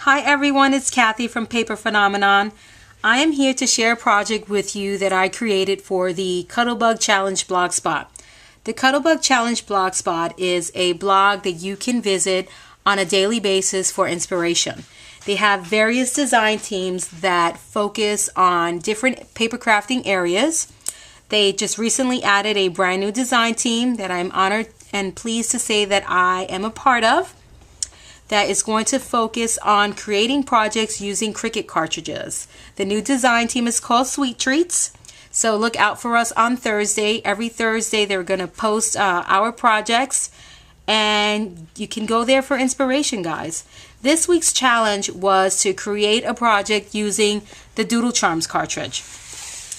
Hi everyone, it's Kathy from Paper Phenomenon. I am here to share a project with you that I created for the Cuttlebug Challenge blog spot. The Cuttlebug Challenge blog spot is a blog that you can visit on a daily basis for inspiration. They have various design teams that focus on different paper crafting areas. They just recently added a brand new design team that I'm honored and pleased to say that I am a part of, that is going to focus on creating projects using Cricut cartridges. The new design team is called Sweet Treats. So look out for us on Thursday. Every Thursday they're going to post our projects, and you can go there for inspiration, guys. This week's challenge was to create a project using the Doodlecharms cartridge.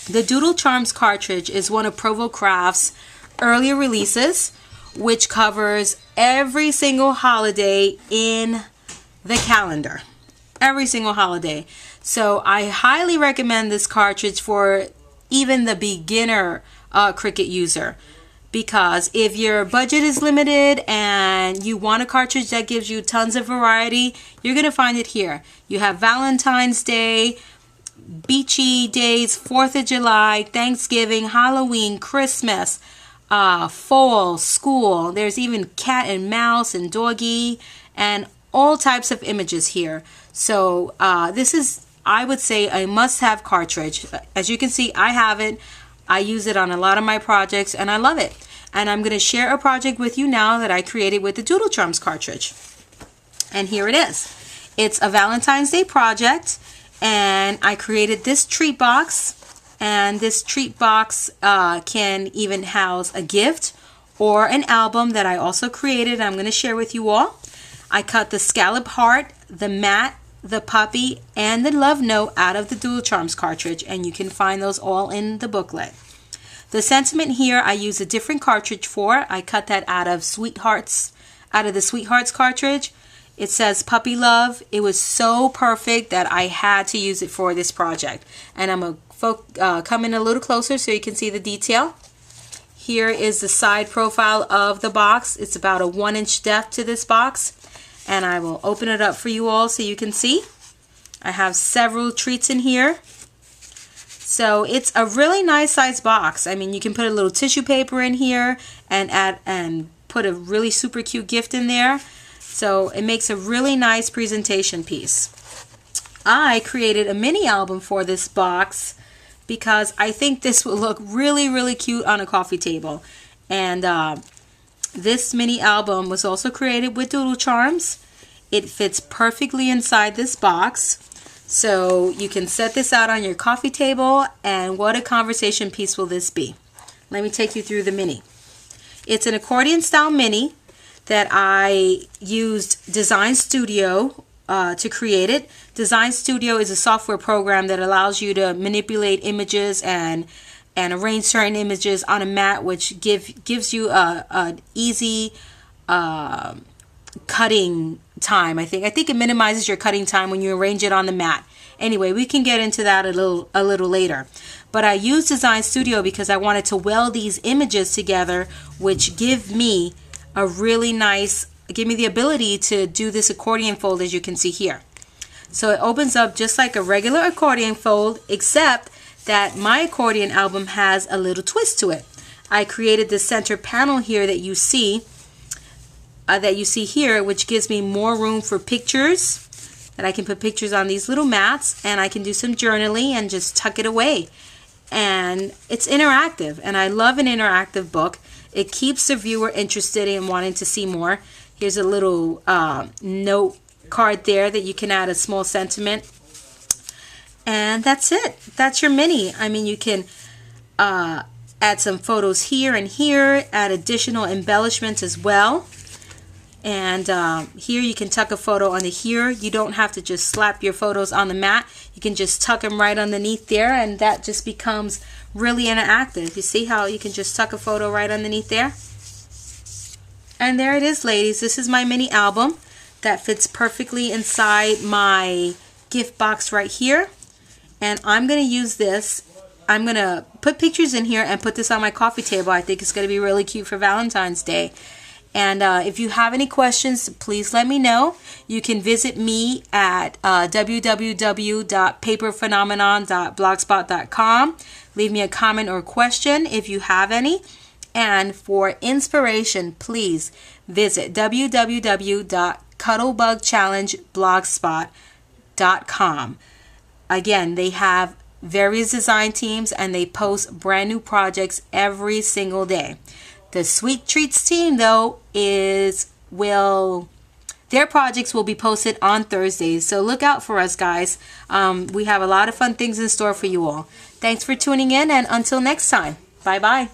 The Doodlecharms cartridge is one of Provo Craft's earlier releases, which covers every single holiday in the calendar. Every single holiday. So I highly recommend this cartridge for even the beginner Cricut user, because if your budget is limited and you want a cartridge that gives you tons of variety, you're going to find it here. You have Valentine's Day, beachy days, 4th of July, Thanksgiving, Halloween, Christmas, fall, school. There's even cat and mouse and doggy and all types of images here. So this is, I would say, a must-have cartridge. As you can see, I have it. I use it on a lot of my projects and I love it. And I'm going to share a project with you now that I created with the Doodlecharms cartridge. And here it is. It's a Valentine's Day project, and I created this treat box. And this treat box can even house a gift or an album that I also created. I'm going to share with you all. I cut the scallop heart, the mat, the puppy, and the love note out of the Doodlecharms cartridge, and you can find those all in the booklet. The sentiment here I use a different cartridge for. I cut that out of the Sweethearts cartridge. It says puppy love. It was so perfect that I had to use it for this project. And I'm going to come in a little closer so you can see the detail. Here is the side profile of the box. It's about a 1-inch depth to this box. And I will open it up for you all so you can see. I have several treats in here. So it's a really nice size box. I mean, you can put a little tissue paper in here and put a really super cute gift in there. So it makes a really nice presentation piece. I created a mini album for this box because I think this will look really, really cute on a coffee table. And this mini album was also created with Doodlecharms. It fits perfectly inside this box. So you can set this out on your coffee table, and what a conversation piece will this be. Let me take you through the mini. It's an accordion style mini that I used Design Studio to create it. Design Studio is a software program that allows you to manipulate images and arrange certain images on a mat, which gives you an easy cutting time. I think it minimizes your cutting time when you arrange it on the mat. Anyway, we can get into that a little later. But I used Design Studio because I wanted to weld these images together, which give me the ability to do this accordion fold, as you can see here. So it opens up just like a regular accordion fold, except that my accordion album has a little twist to it. I created the center panel here that you see here, which gives me more room for pictures, that I can put pictures on these little mats, and I can do some journaling and just tuck it away. And it's interactive, and I love an interactive book. It keeps the viewer interested in wanting to see more. Here's a little note card there that you can add a small sentiment. And that's it. That's your mini. I mean, you can add some photos here and here, add additional embellishments as well. And here you can tuck a photo under here. You don't have to just slap your photos on the mat. You can just tuck them right underneath there, and that just becomes really interactive. You see how you can just tuck a photo right underneath there? And there it is, ladies. This is my mini album that fits perfectly inside my gift box right here. And I'm going to use this. I'm going to put pictures in here and put this on my coffee table. I think it's going to be really cute for Valentine's Day. And if you have any questions, please let me know. You can visit me at www.paperphenomenon.blogspot.com. Leave me a comment or question if you have any. And for inspiration, please visit www.cuttlebugchallengeblogspot.com. Again, they have various design teams and they post brand new projects every single day. The Sweet Treats team, though, their projects will be posted on Thursdays. So look out for us, guys. We have a lot of fun things in store for you all. Thanks for tuning in, and until next time, bye-bye.